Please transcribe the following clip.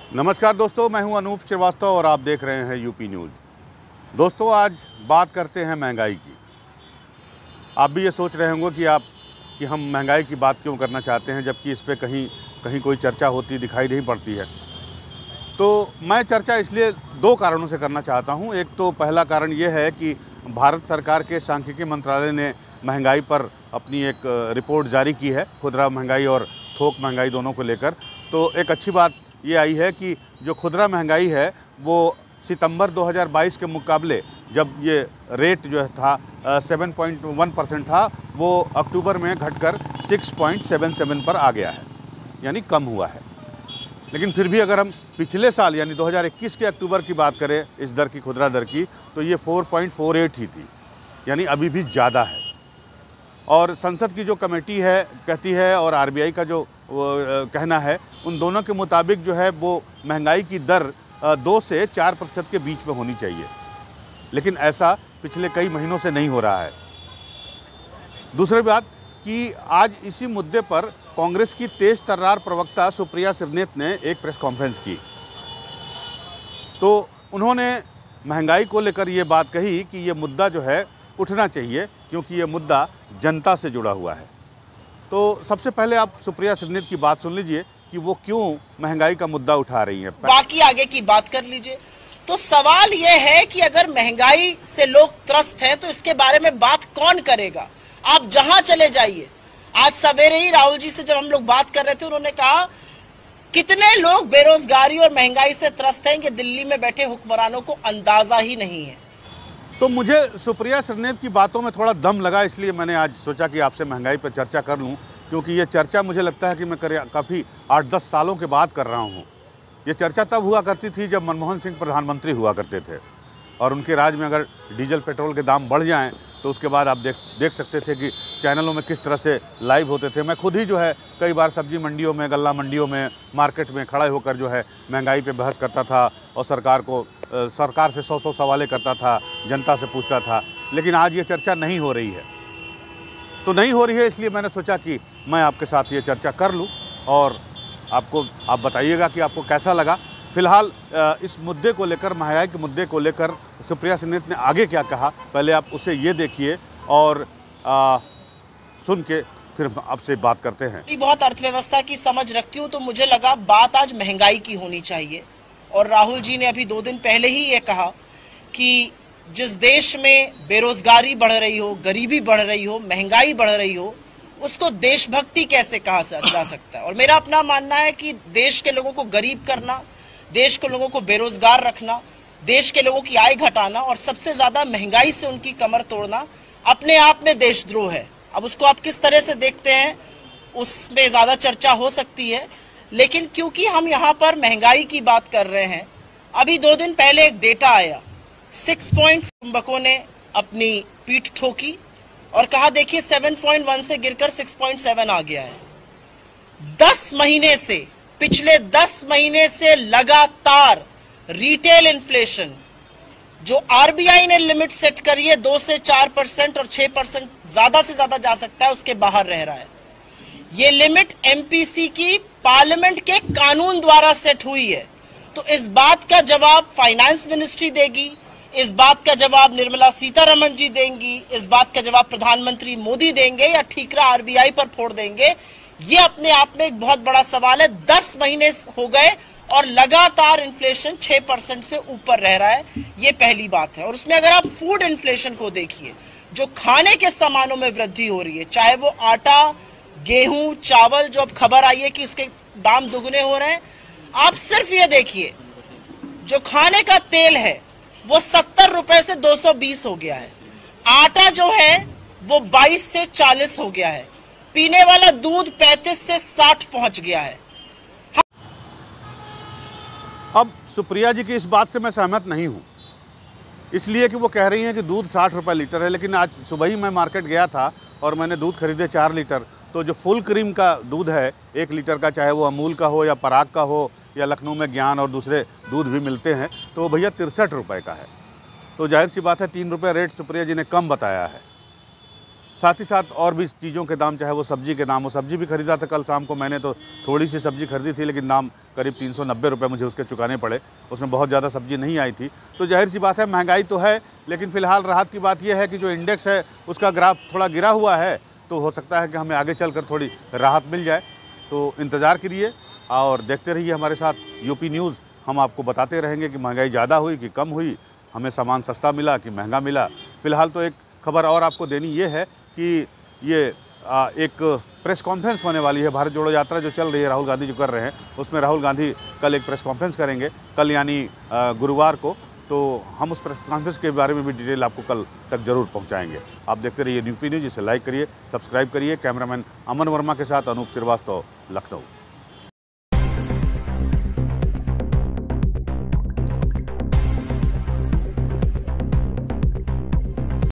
नमस्कार दोस्तों, मैं हूं अनूप श्रीवास्तव और आप देख रहे हैं यूपी न्यूज़। दोस्तों, आज बात करते हैं महंगाई की। आप भी ये सोच रहे होंगे कि हम महंगाई की बात क्यों करना चाहते हैं, जबकि इस पे कहीं कोई चर्चा होती दिखाई नहीं पड़ती है। तो मैं चर्चा इसलिए दो कारणों से करना चाहता हूं। एक तो पहला कारण ये है कि भारत सरकार के सांख्यिकी मंत्रालय ने महंगाई पर अपनी एक रिपोर्ट जारी की है, खुदरा महंगाई और थोक महंगाई दोनों को लेकर। तो एक अच्छी बात ये आई है कि जो खुदरा महंगाई है वो सितंबर 2022 के मुकाबले जब ये रेट जो था 7.1% था, वो अक्टूबर में घटकर 6.77 पर आ गया है, यानी कम हुआ है। लेकिन फिर भी अगर हम पिछले साल यानी 2021 के अक्टूबर की बात करें इस दर की, खुदरा दर की, तो ये 4.48 ही थी, यानी अभी भी ज़्यादा है। और संसद की जो कमेटी है कहती है और आरबीआई का जो कहना है, उन दोनों के मुताबिक जो है वो महंगाई की दर 2 से 4% के बीच में होनी चाहिए। लेकिन ऐसा पिछले कई महीनों से नहीं हो रहा है। दूसरी बात कि आज इसी मुद्दे पर कांग्रेस की तेज तर्रार प्रवक्ता सुप्रिया श्रीनेत ने एक प्रेस कॉन्फ्रेंस की। तो उन्होंने महंगाई को लेकर ये बात कही कि ये मुद्दा जो है उठना चाहिए, क्योंकि ये मुद्दा जनता से जुड़ा हुआ है। तो सबसे पहले आप सुप्रिया श्रीनेत की बात सुन लीजिए कि वो क्यों महंगाई का मुद्दा उठा रही है। बाकी आगे की बात कर लीजिए। तो सवाल ये है कि अगर महंगाई से लोग त्रस्त हैं तो इसके बारे में बात कौन करेगा। आप जहां चले जाइए, आज सवेरे ही राहुल जी से जब हम लोग बात कर रहे थे, उन्होंने कहा कितने लोग बेरोजगारी और महंगाई से त्रस्त हैं कि दिल्ली में बैठे हुक्मरानों को अंदाजा ही नहीं है। तो मुझे सुप्रिया श्रीनेत की बातों में थोड़ा दम लगा, इसलिए मैंने आज सोचा कि आपसे महंगाई पर चर्चा कर लूं, क्योंकि ये चर्चा मुझे लगता है कि मैं काफ़ी 8-10 सालों के बाद कर रहा हूं। ये चर्चा तब हुआ करती थी जब मनमोहन सिंह प्रधानमंत्री हुआ करते थे, और उनके राज में अगर डीजल पेट्रोल के दाम बढ़ जाएं तो उसके बाद आप देख सकते थे कि चैनलों में किस तरह से लाइव होते थे। मैं खुद ही जो है कई बार सब्जी मंडियों में, गल्ला मंडियों में, मार्केट में खड़ा होकर जो है महंगाई पे बहस करता था और सरकार से 100 सवालें करता था, जनता से पूछता था। लेकिन आज ये चर्चा नहीं हो रही है। तो नहीं हो रही है, इसलिए मैंने सोचा कि मैं आपके साथ ये चर्चा कर लूँ और आप बताइएगा कि आपको कैसा लगा। फिलहाल इस मुद्दे को लेकर, महंगाई के मुद्दे को लेकर सुप्रिया श्रीनेत ने आगे क्या कहा, पहले आप उसे ये देखिए और सुन के फिर आपसे बात करते हैं। बहुत अर्थव्यवस्था की समझ रखती हूँ, तो मुझे लगा बात आज महंगाई की होनी चाहिए। और राहुल जी ने अभी 2 दिन पहले ही ये कहा कि जिस देश में बेरोजगारी बढ़ रही हो, गरीबी बढ़ रही हो, महंगाई बढ़ रही हो, उसको देशभक्ति कैसे कहा जा सकता है। और मेरा अपना मानना है कि देश के लोगों को गरीब करना, देश के लोगों को बेरोजगार रखना, देश के लोगों की आय घटाना और सबसे ज्यादा महंगाई से उनकी कमर तोड़ना अपने आप में देशद्रोह है। अब उसको आप किस तरह से देखते हैं उसमें ज्यादा चर्चा हो सकती है, लेकिन क्योंकि हम यहाँ पर महंगाई की बात कर रहे हैं, अभी 2 दिन पहले एक डेटा आया, 6 पॉइंट्स कुंभकों ने अपनी पीठ ठोकी और कहा देखिए 7.1 से गिरकर 6.7 आ गया है। 10 महीने से, पिछले 10 महीने से लगातार रिटेल इन्फ्लेशन, जो आरबीआई ने लिमिट सेट करी है 2 से 4% और 6% ज्यादा से ज्यादा जा सकता है, उसके बाहर रह रहा है। ये लिमिट एमपीसी की पार्लियामेंट के कानून द्वारा सेट हुई है। तो इस बात का जवाब फाइनेंस मिनिस्ट्री देगी, इस बात का जवाब निर्मला सीतारमण जी देंगी, इस बात का जवाब प्रधानमंत्री मोदी देंगे या ठीकरा आरबीआई पर फोड़ देंगे। ये अपने आप में एक बहुत बड़ा सवाल है। 10 महीने हो गए और लगातार इन्फ्लेशन 6% से ऊपर रह रहा है, ये पहली बात है। और उसमें अगर आप फूड इन्फ्लेशन को देखिए, जो खाने के सामानों में वृद्धि हो रही है, चाहे वो आटा, गेहूं, चावल, जो अब खबर आई है कि इसके दाम दुगने हो रहे हैं। आप सिर्फ ये देखिए, जो खाने का तेल है वो 70 रुपए से 220 हो गया है, आटा जो है वो 22 से 40 हो गया है, पीने वाला दूध 35 से 60 पहुंच गया है। अब सुप्रिया जी की इस बात से मैं सहमत नहीं हूं, इसलिए कि वो कह रही हैं कि दूध 60 रुपये लीटर है। लेकिन आज सुबह ही मैं मार्केट गया था और मैंने दूध खरीदे 4 लीटर। तो जो फुल क्रीम का दूध है 1 लीटर का, चाहे वो अमूल का हो या पराग का हो या लखनऊ में ज्ञान और दूसरे दूध भी मिलते हैं, तो वो भैया 63 रुपये का है। तो जाहिर सी बात है 3 रुपये रेट सुप्रिया जी ने कम बताया है। साथ ही साथ और भी चीज़ों के दाम, चाहे वो सब्जी के दाम हो, सब्जी भी खरीदा था कल शाम को मैंने, तो थोड़ी सी सब्जी खरीदी थी लेकिन दाम करीब 390 रुपये मुझे उसके चुकाने पड़े। उसमें बहुत ज़्यादा सब्जी नहीं आई थी। तो जाहिर सी बात है महंगाई तो है, लेकिन फ़िलहाल राहत की बात यह है कि जो इंडेक्स है उसका ग्राफ थोड़ा गिरा हुआ है, तो हो सकता है कि हमें आगे चलकर थोड़ी राहत मिल जाए। तो इंतज़ार करिए और देखते रहिए हमारे साथ यूपी न्यूज़। हम आपको बताते रहेंगे कि महंगाई ज़्यादा हुई कि कम हुई, हमें सामान सस्ता मिला कि महंगा मिला। फ़िलहाल तो एक खबर और आपको देनी ये है कि ये एक प्रेस कॉन्फ्रेंस होने वाली है। भारत जोड़ो यात्रा जो चल रही है, राहुल गांधी जो कर रहे हैं, उसमें राहुल गांधी कल एक प्रेस कॉन्फ्रेंस करेंगे, कल यानी गुरुवार को। तो हम उस प्रेस कॉन्फ्रेंस के बारे में भी डिटेल आपको कल तक जरूर पहुंचाएंगे। आप देखते रहिए यूपी न्यूज़, इसे लाइक करिए, सब्सक्राइब करिए। कैमरामैन अमन वर्मा के साथ अनूप श्रीवास्तव, लखनऊ।